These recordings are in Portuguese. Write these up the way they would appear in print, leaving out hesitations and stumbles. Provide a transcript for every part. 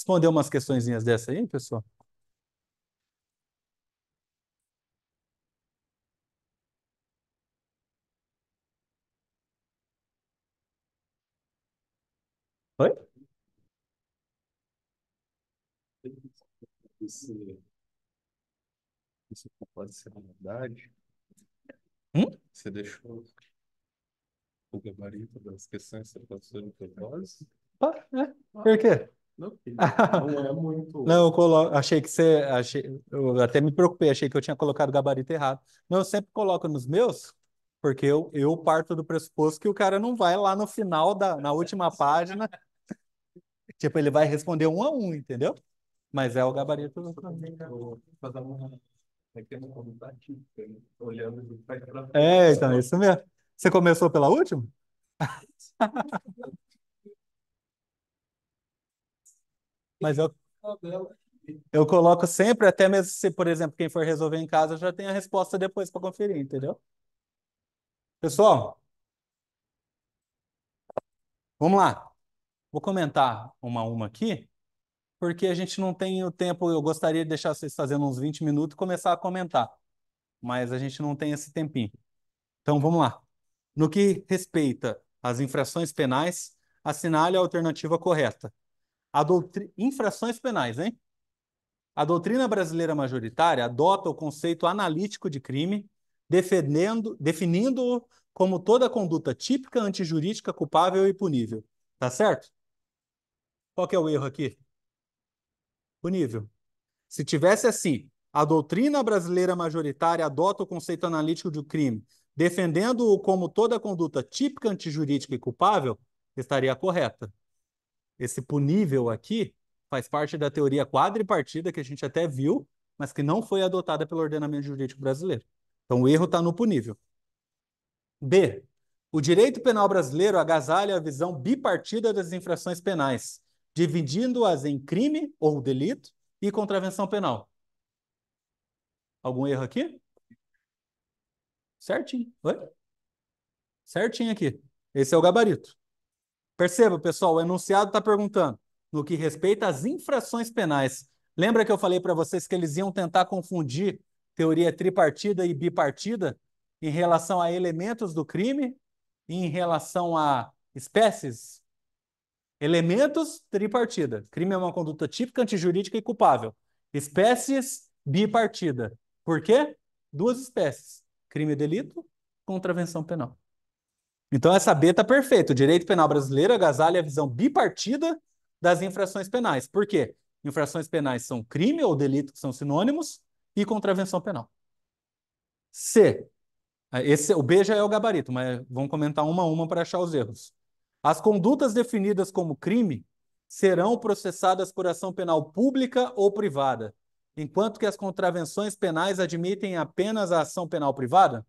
responder umas questõezinhas dessa aí, pessoal? Oi? Isso, isso não pode ser verdade. Hum? Você deixou o gabarito das questões que você passou no propósito? Por quê? Não, não é Não, muito. eu coloco, achei que você, eu até me preocupei, achei que eu tinha colocado o gabarito errado. Não, eu sempre coloco nos meus, porque eu parto do pressuposto que o cara não vai lá no final na última página, tipo, ele vai responder um a um, entendeu? Mas é o gabarito. Para dar uma pequena contativa, olhando de trás para frente. É, então, isso mesmo. Você começou pela última? Mas eu coloco sempre, até mesmo se, por exemplo, quem for resolver em casa já tem a resposta depois para conferir, entendeu? Pessoal, vamos lá. Vou comentar uma a uma aqui, porque a gente não tem o tempo. Eu gostaria de deixar vocês fazendo uns 20 minutos e começar a comentar, mas a gente não tem esse tempinho. Então vamos lá. No que respeita às infrações penais, assinale a alternativa correta. Infrações penais, hein? A doutrina brasileira majoritária adota o conceito analítico de crime, definindo-o como toda conduta típica, antijurídica, culpável e punível. Tá certo? Qual que é o erro aqui? Punível. Se tivesse assim, a doutrina brasileira majoritária adota o conceito analítico de crime, defendendo-o como toda conduta típica, antijurídica e culpável, estaria correta. Esse punível aqui faz parte da teoria quadripartida que a gente até viu, mas que não foi adotada pelo ordenamento jurídico brasileiro. Então o erro está no punível. B. O direito penal brasileiro agasalha a visão bipartida das infrações penais, dividindo-as em crime ou delito e contravenção penal. Algum erro aqui? Certinho. Oi? Certinho aqui. Esse é o gabarito. Perceba, pessoal, o enunciado está perguntando no que respeita às infrações penais. Lembra que eu falei para vocês que eles iam tentar confundir teoria tripartida e bipartida em relação a elementos do crime e em relação a espécies? Elementos, tripartida. Crime é uma conduta típica, antijurídica e culpável. Espécies, bipartida. Por quê? Duas espécies. Crime e delito, contravenção penal. Então, essa B está perfeita. O direito penal brasileiro agasalha a visão bipartida das infrações penais. Por quê? Infrações penais são crime ou delito, que são sinônimos, e contravenção penal. C. O B já é o gabarito, mas vamos comentar uma a uma para achar os erros. As condutas definidas como crime serão processadas por ação penal pública ou privada, enquanto que as contravenções penais admitem apenas a ação penal privada.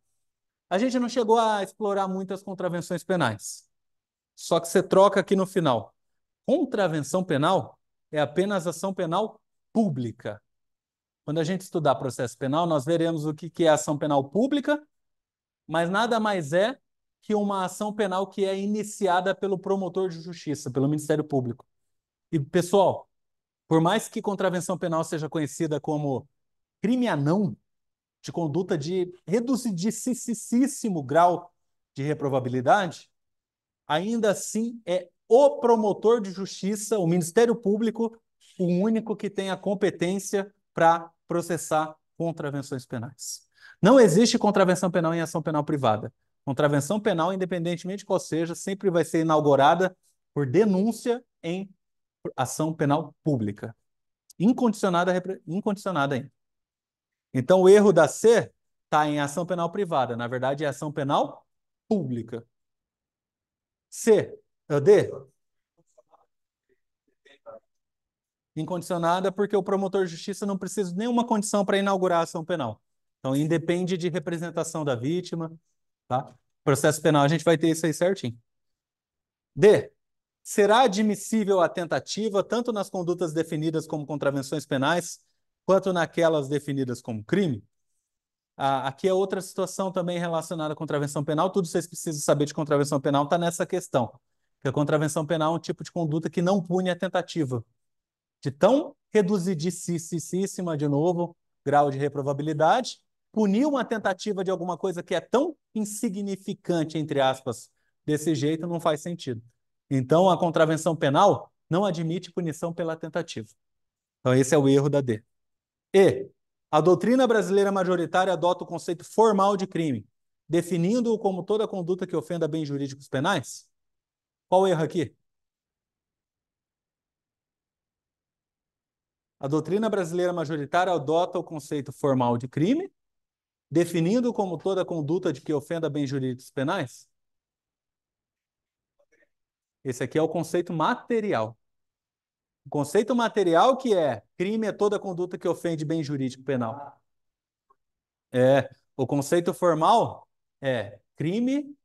A gente não chegou a explorar muitas contravenções penais. Só que você troca aqui no final. Contravenção penal é apenas ação penal pública. Quando a gente estudar processo penal, nós veremos o que é ação penal pública, mas nada mais é que uma ação penal que é iniciada pelo promotor de justiça, pelo Ministério Público. E, pessoal, por mais que contravenção penal seja conhecida como crime anão, de conduta de reduzidíssimo grau de reprovabilidade, ainda assim é o promotor de justiça, o Ministério Público, o único que tem a competência para processar contravenções penais. Não existe contravenção penal em ação penal privada. Contravenção penal, independentemente de qual seja, sempre vai ser inaugurada por denúncia em ação penal pública. Incondicionada, incondicionada ainda. Então, o erro da C está em ação penal privada. Na verdade, é ação penal pública. C, D, incondicionada porque o promotor de justiça não precisa de nenhuma condição para inaugurar a ação penal. Então, independe de representação da vítima, tá? Processo penal, a gente vai ter isso aí certinho. D. Será admissível a tentativa tanto nas condutas definidas como contravenções penais, quanto naquelas definidas como crime? Aqui é outra situação também relacionada à contravenção penal. Tudo que vocês precisam saber de contravenção penal está nessa questão. Que a contravenção penal é um tipo de conduta que não pune a tentativa. de tão reduzidíssima, de novo, grau de reprovabilidade, punir uma tentativa de alguma coisa que é tão insignificante, entre aspas, desse jeito, não faz sentido. Então, a contravenção penal não admite punição pela tentativa. Então, esse é o erro da D. E a doutrina brasileira majoritária adota o conceito formal de crime, definindo-o como toda conduta que ofenda bens jurídicos penais? Qual o erro aqui? A doutrina brasileira majoritária adota o conceito formal de crime, definindo como toda conduta de que ofenda bens jurídicos penais? Esse aqui é o conceito material. O conceito material que é crime é toda conduta que ofende bem jurídico penal. O conceito formal é crime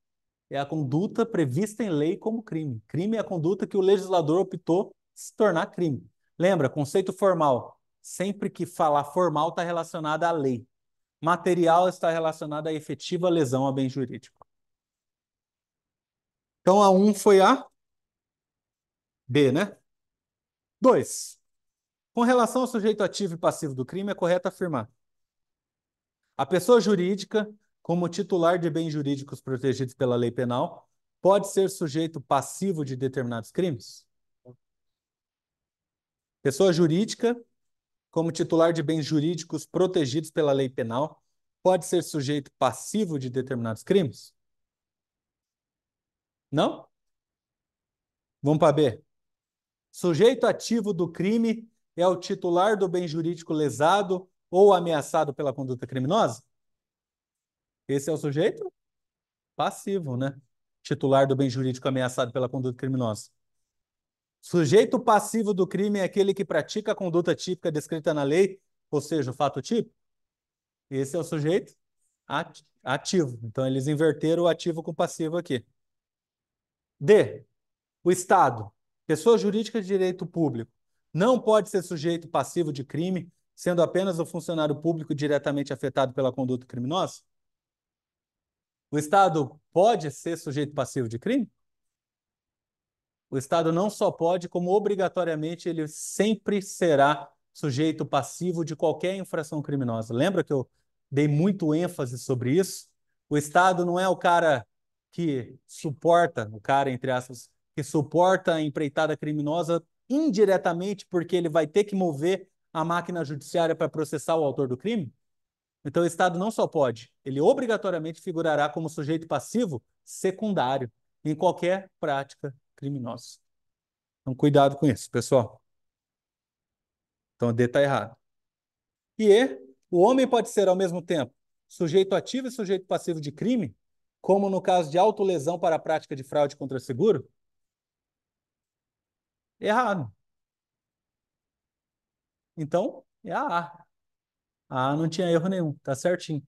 é a conduta prevista em lei como crime. Crime é a conduta que o legislador optou se tornar crime. Lembra, conceito formal. Sempre que falar formal está relacionado à lei. Material está relacionado à efetiva lesão a bem jurídico. Então, a 1 foi a B, né? 2. Com relação ao sujeito ativo e passivo do crime, é correto afirmar: a pessoa jurídica, como titular de bens jurídicos protegidos pela lei penal, pode ser sujeito passivo de determinados crimes? Pessoa jurídica, como titular de bens jurídicos protegidos pela lei penal, pode ser sujeito passivo de determinados crimes? Não? Vamos para B. Sujeito ativo do crime é o titular do bem jurídico lesado ou ameaçado pela conduta criminosa? Esse é o sujeito passivo, né? Titular do bem jurídico ameaçado pela conduta criminosa. Sujeito passivo do crime é aquele que pratica a conduta típica descrita na lei, ou seja, o fato típico. Esse é o sujeito ativo. Então, eles inverteram o ativo com o passivo aqui. D. O Estado, pessoa jurídica de direito público, não pode ser sujeito passivo de crime, sendo apenas o funcionário público diretamente afetado pela conduta criminosa? O Estado pode ser sujeito passivo de crime? O Estado não só pode, como obrigatoriamente ele sempre será sujeito passivo de qualquer infração criminosa. Lembra que eu dei muito ênfase sobre isso? O Estado não é o cara que suporta, o cara, entre aspas, que suporta a empreitada criminosa indiretamente porque ele vai ter que mover a máquina judiciária para processar o autor do crime? Então, o Estado não só pode, ele obrigatoriamente figurará como sujeito passivo secundário em qualquer prática criminosa. Então, cuidado com isso, pessoal. Então, o D está errado. E E, o homem pode ser, ao mesmo tempo, sujeito ativo e sujeito passivo de crime, como no caso de autolesão para a prática de fraude contra seguro? Errado. Então, é a A. A A não tinha erro nenhum, tá certinho.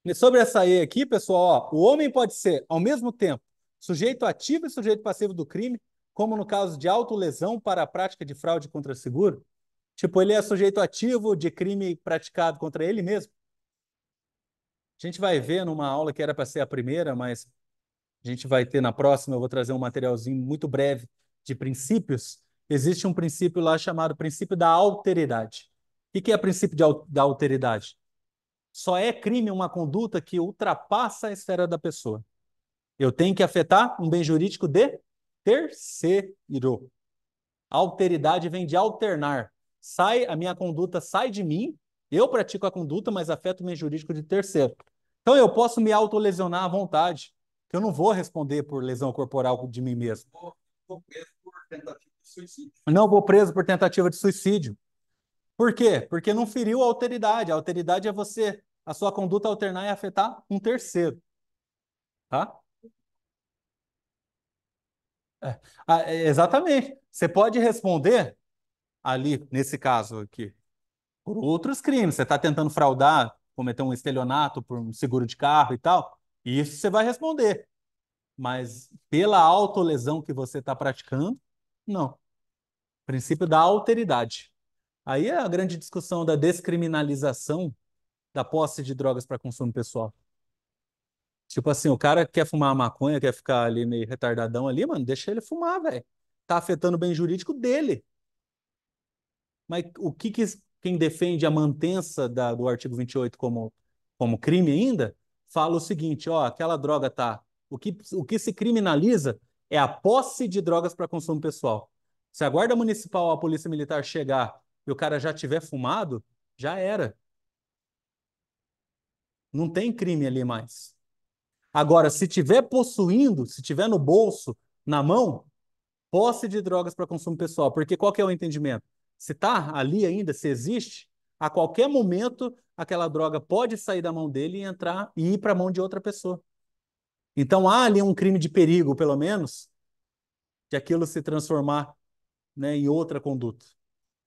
E sobre essa E aqui, pessoal, ó, o homem pode ser, ao mesmo tempo, sujeito ativo e sujeito passivo do crime, como no caso de autolesão para a prática de fraude contra seguro. Tipo, ele é sujeito ativo de crime praticado contra ele mesmo. A gente vai ver numa aula que era para ser a primeira, mas a gente vai ter na próxima, eu vou trazer um materialzinho muito breve de princípios. Existe um princípio lá chamado princípio da alteridade. O que é o princípio da alteridade? Só é crime uma conduta que ultrapassa a esfera da pessoa. Eu tenho que afetar um bem jurídico de terceiro. Alteridade vem de alternar. A minha conduta sai de mim, eu pratico a conduta, mas afeto o bem jurídico de terceiro. Então eu posso me autolesionar à vontade, que eu não vou responder por lesão corporal de mim mesmo. Vou preso por tentativa de suicídio. Não vou preso por tentativa de suicídio. Por quê? Porque não feriu a alteridade. A alteridade é a sua conduta alternar e afetar um terceiro. Tá? Exatamente. Você pode responder ali, nesse caso aqui, por outros crimes. Você está tentando fraudar, cometer um estelionato por um seguro de carro e tal. E isso você vai responder. Mas pela autolesão que você está praticando, não. Princípio da alteridade. Aí é a grande discussão da descriminalização da posse de drogas para consumo pessoal. Tipo assim, o cara quer fumar maconha, quer ficar ali meio retardadão ali, mano, deixa ele fumar, velho. Tá afetando o bem jurídico dele. Mas quem defende a mantença do artigo 28 como crime ainda, fala o seguinte, ó, aquela droga tá... O que se criminaliza é a posse de drogas para consumo pessoal. Se a guarda municipal ou a polícia militar chegar e o cara já tiver fumado, já era. Não tem crime ali mais. Agora, se tiver possuindo, se tiver no bolso, na mão, posse de drogas para consumo pessoal. Porque qual que é o entendimento? Se está ali ainda, se existe, a qualquer momento aquela droga pode sair da mão dele e entrar e ir para a mão de outra pessoa. Então há ali um crime de perigo, pelo menos, de aquilo se transformar, né, em outra conduta.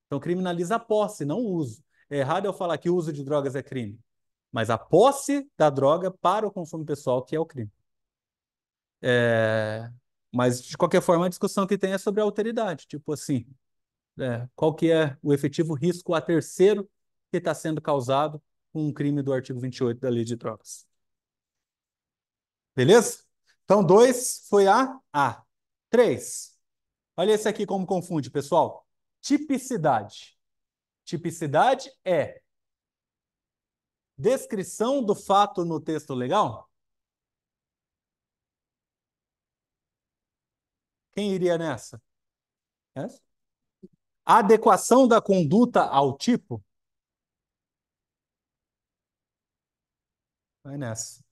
Então criminaliza a posse, não o uso. É errado eu falar que o uso de drogas é crime, mas a posse da droga para o consumo pessoal que é o crime. É... Mas, de qualquer forma, a discussão que tem é sobre a alteridade. Tipo assim, qual que é o efetivo risco a terceiro que está sendo causado com um crime do artigo 28 da Lei de Drogas. Beleza? Então, 2 foi A. 3. Olha esse aqui como confunde, pessoal. Tipicidade. Tipicidade é descrição do fato no texto legal? Quem iria nessa? Essa? Adequação da conduta ao tipo? Vai nessa.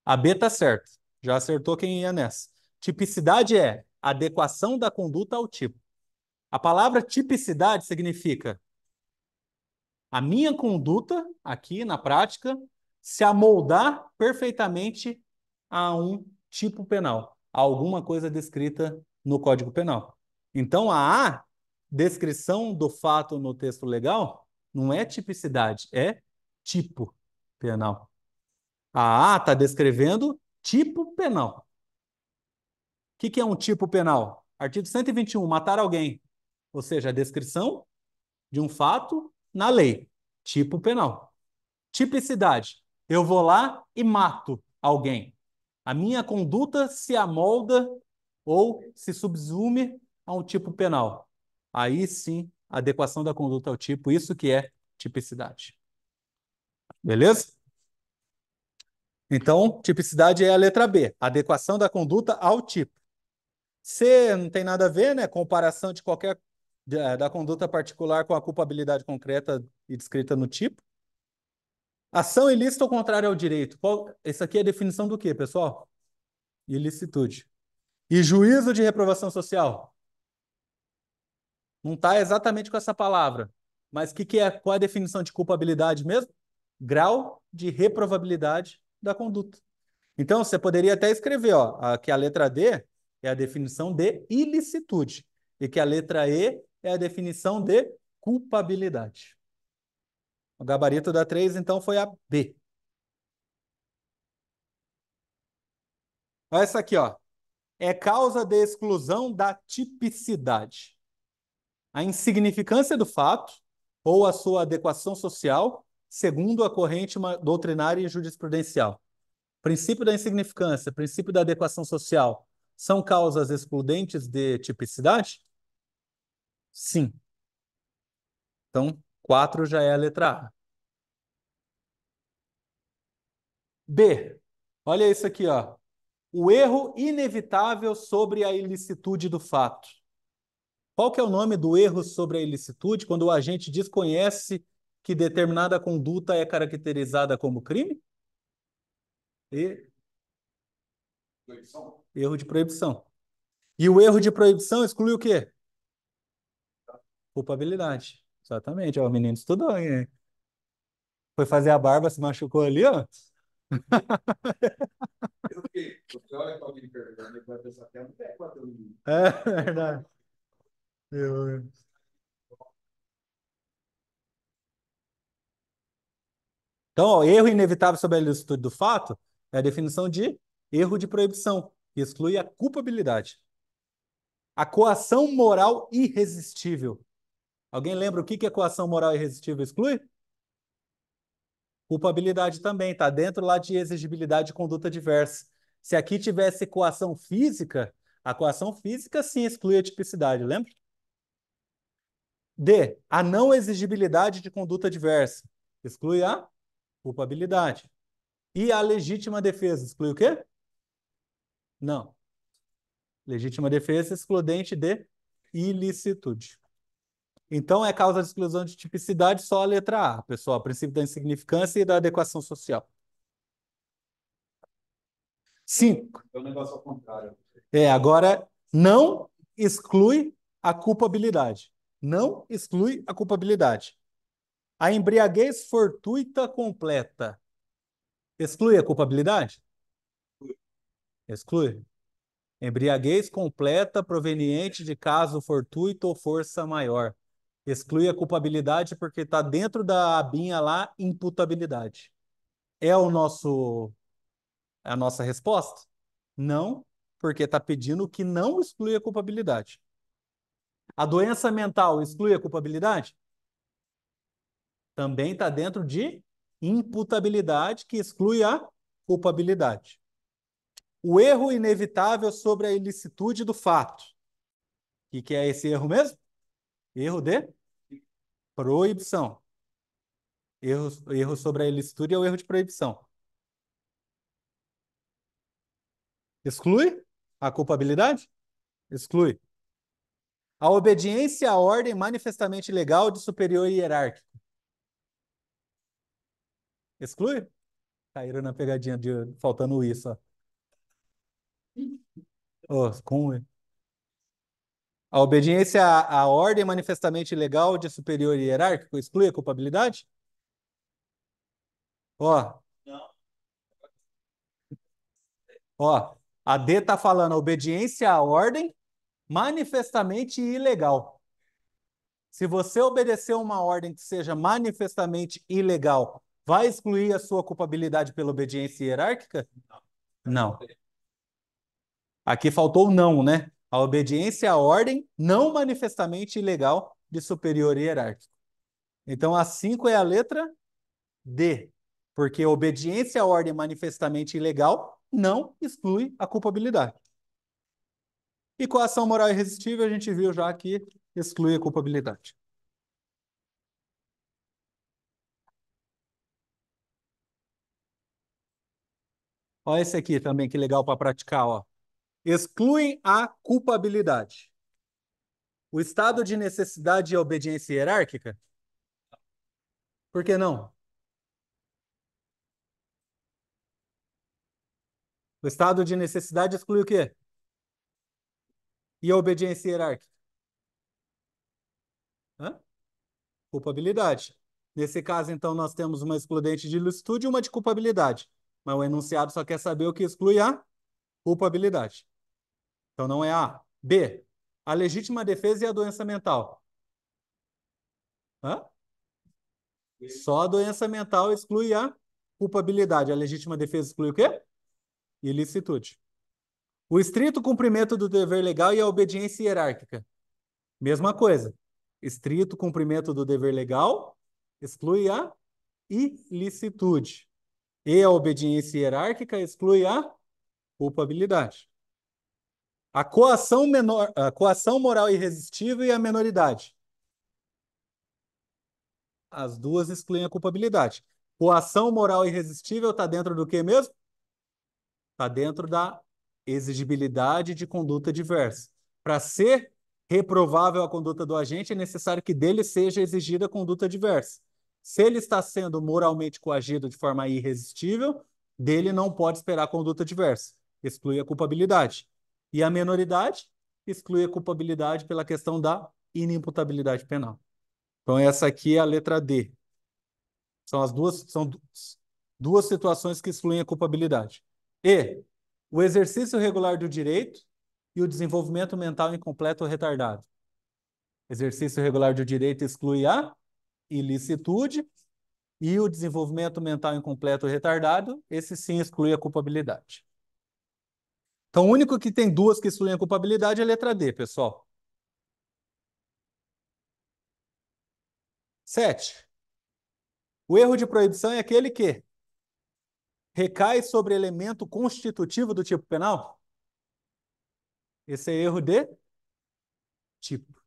A B tá certo. Já acertou quem ia nessa. Tipicidade é adequação da conduta ao tipo. A palavra tipicidade significa a minha conduta aqui na prática se amoldar perfeitamente a um tipo penal, a alguma coisa descrita no Código Penal. Então, a descrição do fato no texto legal não é tipicidade, é tipo penal. A está descrevendo tipo penal. O que é um tipo penal? Artigo 121, matar alguém. Ou seja, a descrição de um fato na lei. Tipo penal. Tipicidade. Eu vou lá e mato alguém. A minha conduta se amolda ou se subsume a um tipo penal. Aí sim, adequação da conduta ao tipo, isso que é tipicidade. Beleza? Então, tipicidade é a letra B, adequação da conduta ao tipo. C não tem nada a ver, né? Comparação de qualquer da conduta particular com a culpabilidade concreta e descrita no tipo. Ação ilícita ou contrária ao direito. Isso aqui é a definição do quê, pessoal? Ilicitude. E juízo de reprovação social? Não está exatamente com essa palavra. Mas qual é a definição de culpabilidade mesmo? Grau de reprovabilidade da conduta. Então, você poderia até escrever, ó, que a letra D é a definição de ilicitude e que a letra E é a definição de culpabilidade. O gabarito da 3, então, foi a B. Olha essa aqui, ó. É causa de exclusão da tipicidade. A insignificância do fato ou a sua adequação social, segundo a corrente doutrinária e jurisprudencial. Princípio da insignificância, princípio da adequação social, são causas excludentes de tipicidade? Sim. Então, 4 já é a letra A. B. Olha isso aqui, ó. O erro inevitável sobre a ilicitude do fato. Qual que é o nome do erro sobre a ilicitude quando o agente desconhece que determinada conduta é caracterizada como crime? E... Proibição. Erro de proibição. E o erro de proibição exclui o quê? Culpabilidade. Exatamente. Ó, o menino estudou, hein? Foi fazer a barba, se machucou ali, ó. Eu fiquei, você olha para alguém perguntando, vai pensar que é um pé bateu no menino. É verdade. Eu... Então, ó, erro inevitável sobre a ilicitude do fato é a definição de erro de proibição, que exclui a culpabilidade. A coação moral irresistível. Alguém lembra o que é coação moral irresistível exclui? Culpabilidade também, está dentro lá de exigibilidade de conduta diversa. Se aqui tivesse coação física, a coação física sim exclui a tipicidade, lembra? D, a não exigibilidade de conduta diversa. Exclui a culpabilidade. E a legítima defesa. Exclui o quê? Não. Legítima defesa excludente de ilicitude. Então, é causa de exclusão de tipicidade só a letra A, pessoal. Princípio da insignificância e da adequação social. 5. É um negócio ao contrário. Agora, não exclui a culpabilidade. Não exclui a culpabilidade. A embriaguez fortuita completa exclui a culpabilidade? Exclui. Embriaguez completa proveniente de caso fortuito ou força maior. Exclui a culpabilidade porque está dentro da abinha lá, imputabilidade. É a nossa resposta? Não, porque está pedindo que não exclui a culpabilidade. A doença mental exclui a culpabilidade? Também está dentro de imputabilidade, que exclui a culpabilidade. O erro inevitável sobre a ilicitude do fato. O que é esse erro mesmo? Erro de proibição. Erro sobre a ilicitude é o erro de proibição. Exclui a culpabilidade? Exclui. A obediência à ordem manifestamente legal de superior hierárquico. Exclui? Caíram na pegadinha de faltando isso. Ó. Oh, a obediência à ordem manifestamente legal de superior hierárquico exclui a culpabilidade? Ó, ó, a D está falando obediência à ordem manifestamente ilegal. Se você obedecer uma ordem que seja manifestamente ilegal, vai excluir a sua culpabilidade pela obediência hierárquica? Não. Aqui faltou o não, né? A obediência à ordem não manifestamente ilegal de superior hierárquico. Então, a 5 é a letra D, porque obediência à ordem manifestamente ilegal não exclui a culpabilidade. E coação moral irresistível, a gente viu já que exclui a culpabilidade. Olha esse aqui também, que legal para praticar, ó. Excluem a culpabilidade. O estado de necessidade e obediência hierárquica? Por que não? O estado de necessidade exclui o quê? E a obediência hierárquica? Hã? Culpabilidade. Nesse caso, então, nós temos uma excludente de ilicitude e uma de culpabilidade. Mas o enunciado só quer saber o que exclui a culpabilidade. Então, não é A. B. A legítima defesa e a doença mental. Hã? Só a doença mental exclui a culpabilidade. A legítima defesa exclui o quê? Ilicitude. O estrito cumprimento do dever legal e a obediência hierárquica. Mesma coisa. Estrito cumprimento do dever legal exclui a ilicitude. E a obediência hierárquica exclui a culpabilidade. A coação moral irresistível e a menoridade. As duas excluem a culpabilidade. Coação moral irresistível está dentro do que mesmo? Está dentro da exigibilidade de conduta diversa. Para ser reprovável a conduta do agente, é necessário que dele seja exigida conduta diversa. Se ele está sendo moralmente coagido de forma irresistível, dele não pode esperar conduta diversa. Exclui a culpabilidade. E a menoridade exclui a culpabilidade pela questão da inimputabilidade penal. Então, essa aqui é a letra D. São duas situações que excluem a culpabilidade. E o exercício regular do direito e o desenvolvimento mental incompleto ou retardado. Exercício regular do direito exclui a ilicitude e o desenvolvimento mental incompleto ou retardado, esse sim exclui a culpabilidade. Então, o único que tem duas que excluem a culpabilidade é a letra D, pessoal. 7. O erro de proibição é aquele que recai sobre elemento constitutivo do tipo penal? Esse é erro de tipo.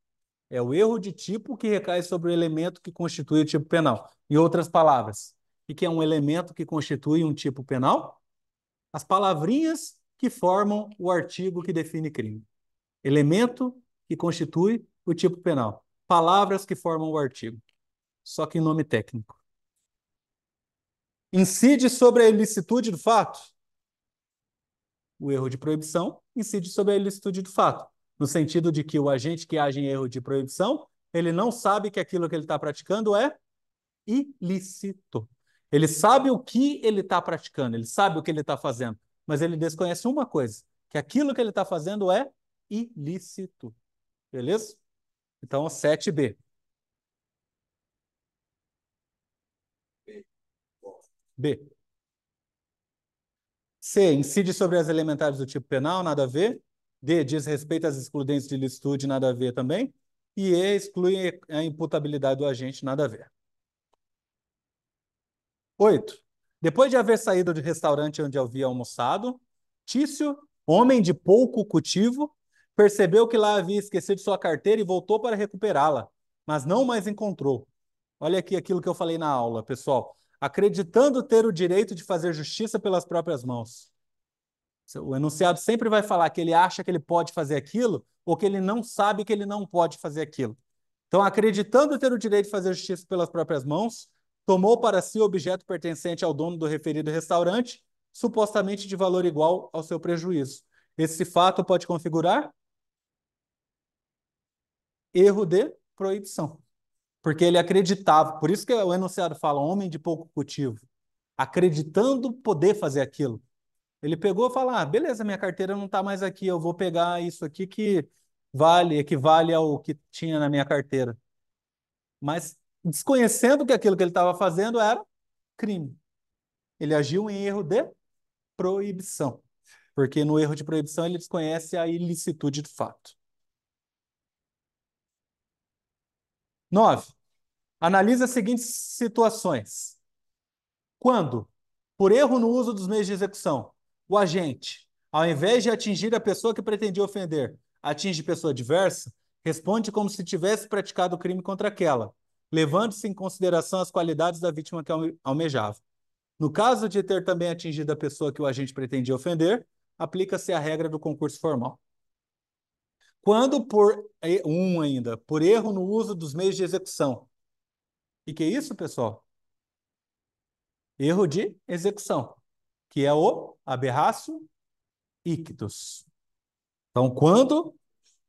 É o erro de tipo que recai sobre o elemento que constitui o tipo penal. Em outras palavras, o que é um elemento que constitui um tipo penal? As palavrinhas que formam o artigo que define crime. Elemento que constitui o tipo penal. Palavras que formam o artigo. Só que em nome técnico. Incide sobre a ilicitude do fato? O erro de proibição incide sobre a ilicitude do fato, no sentido de que o agente que age em erro de proibição, ele não sabe que aquilo que ele está praticando é ilícito. Ele sabe o que ele está praticando, ele sabe o que ele está fazendo, mas ele desconhece uma coisa, que aquilo que ele está fazendo é ilícito. Beleza? Então, 7B. B. C. Incide sobre as elementares do tipo penal, nada a ver. D. Diz respeito às excludentes de ilicitude, nada a ver também. E E. Exclui a imputabilidade do agente, nada a ver. 8. Depois de haver saído do restaurante onde havia almoçado, Tício, homem de pouco cultivo, percebeu que lá havia esquecido sua carteira e voltou para recuperá-la, mas não mais encontrou. Olha aqui aquilo que eu falei na aula, pessoal. Acreditando ter o direito de fazer justiça pelas próprias mãos. O enunciado sempre vai falar que ele acha que ele pode fazer aquilo ou que ele não sabe que ele não pode fazer aquilo. Então, acreditando ter o direito de fazer justiça pelas próprias mãos, tomou para si o objeto pertencente ao dono do referido restaurante, supostamente de valor igual ao seu prejuízo. Esse fato pode configurar erro de proibição, porque ele acreditava. Por isso que o enunciado fala homem de pouco cultivo, acreditando poder fazer aquilo. Ele pegou e falou: ah, beleza, minha carteira não está mais aqui, eu vou pegar isso aqui que equivale ao que tinha na minha carteira. Mas desconhecendo que aquilo que ele estava fazendo era crime. Ele agiu em erro de proibição, porque no erro de proibição ele desconhece a ilicitude do fato. 9. Analisa as seguintes situações. Quando, por erro no uso dos meios de execução, o agente, ao invés de atingir a pessoa que pretendia ofender, atinge pessoa diversa, responde como se tivesse praticado o crime contra aquela, levando-se em consideração as qualidades da vítima que almejava. No caso de ter também atingido a pessoa que o agente pretendia ofender, aplica-se a regra do concurso formal. Quando por erro no uso dos meios de execução. E que é isso, pessoal? Erro de execução, que é o aberratio ictus. Então, quando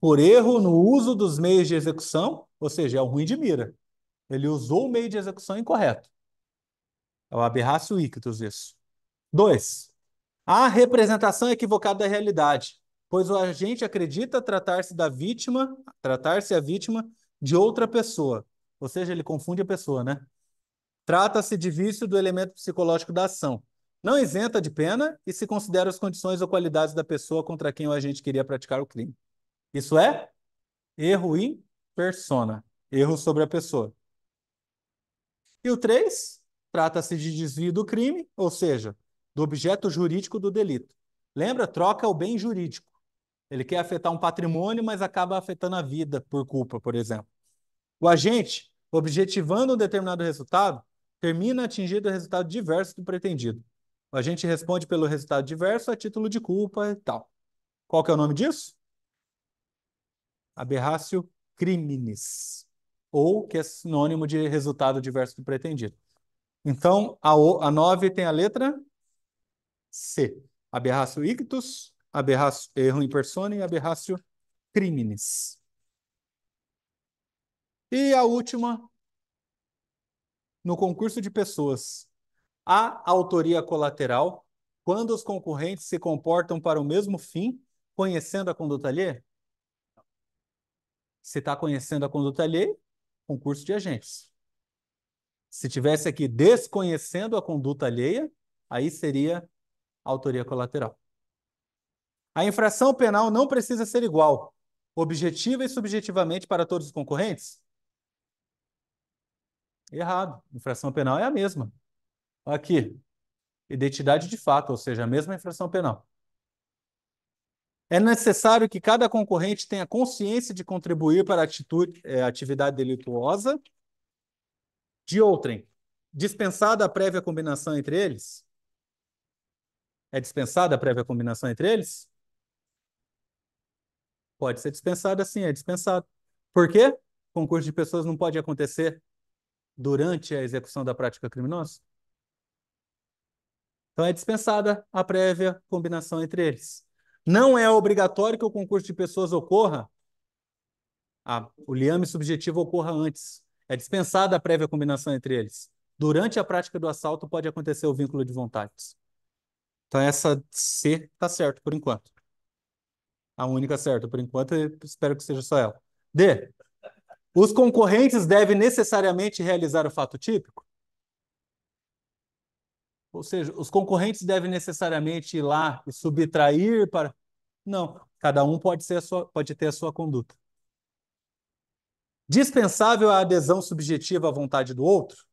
por erro no uso dos meios de execução, ou seja, é o ruim de mira, ele usou o meio de execução incorreto. É o aberratio ictus isso. 2. A representação equivocada da realidade, pois o agente acredita tratar-se a vítima de outra pessoa. Ou seja, ele confunde a pessoa, né? Trata-se de vício do elemento psicológico da ação. Não isenta de pena e se considera as condições ou qualidades da pessoa contra quem o agente queria praticar o crime. Isso é erro in persona, erro sobre a pessoa. E o 3, trata-se de desvio do crime, ou seja, do objeto jurídico do delito. Lembra? Troca o bem jurídico. Ele quer afetar um patrimônio, mas acaba afetando a vida por culpa, por exemplo. O agente, objetivando um determinado resultado, termina atingindo o resultado diverso do pretendido. O agente responde pelo resultado diverso a título de culpa e tal. Qual que é o nome disso? Aberratio criminis, ou que é sinônimo de resultado diverso do pretendido. Então, a 9 tem a letra C. Aberratio ictus, aberratio erro in persona e aberratio criminis. E a última, no concurso de pessoas. Há autoria colateral quando os concorrentes se comportam para o mesmo fim, conhecendo a conduta alheia? Se está conhecendo a conduta alheia, concurso de agentes. Se tivesse aqui desconhecendo a conduta alheia, aí seria autoria colateral. A infração penal não precisa ser igual, objetiva e subjetivamente para todos os concorrentes? Errado. Infração penal é a mesma. Aqui, identidade de fato, ou seja, a mesma infração penal. É necessário que cada concorrente tenha consciência de contribuir para a atividade delituosa de outrem. Dispensada a prévia combinação entre eles? É dispensada a prévia combinação entre eles? Pode ser dispensada, sim, é dispensada. Por quê? Concurso de pessoas não pode acontecer durante a execução da prática criminosa? Então é dispensada a prévia combinação entre eles. Não é obrigatório que o concurso de pessoas ocorra, o liame subjetivo ocorra antes. É dispensada a prévia combinação entre eles. Durante a prática do assalto pode acontecer o vínculo de vontades. Então essa C está certo por enquanto. A única certa por enquanto, e espero que seja só ela. D. Os concorrentes devem necessariamente realizar o fato típico? Ou seja, os concorrentes devem necessariamente ir lá e subtrair para. Não, cada um pode ter a sua conduta. Dispensável a adesão subjetiva à vontade do outro?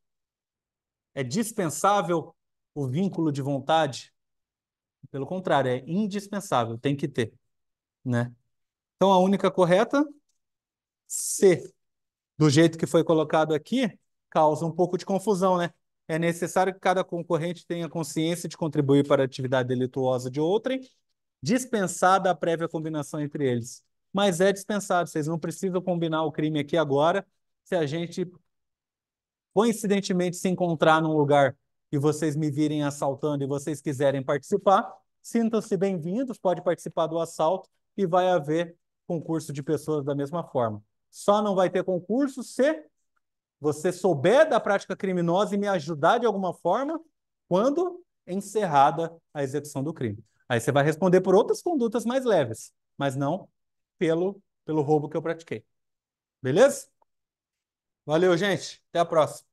É dispensável o vínculo de vontade? Pelo contrário, é indispensável, tem que ter, né? Então a única correta, C. Do jeito que foi colocado aqui, causa um pouco de confusão, né? É necessário que cada concorrente tenha consciência de contribuir para a atividade delituosa de outrem, dispensada a prévia combinação entre eles. Mas é dispensado, vocês não precisam combinar o crime aqui agora. Se a gente coincidentemente se encontrar num lugar e vocês me virem assaltando e vocês quiserem participar, sintam-se bem-vindos, pode participar do assalto e vai haver concurso de pessoas da mesma forma. Só não vai ter concurso se você souber da prática criminosa e me ajudar de alguma forma quando encerrada a execução do crime. Aí você vai responder por outras condutas mais leves, mas não pelo roubo que eu pratiquei. Beleza? Valeu, gente. Até a próxima.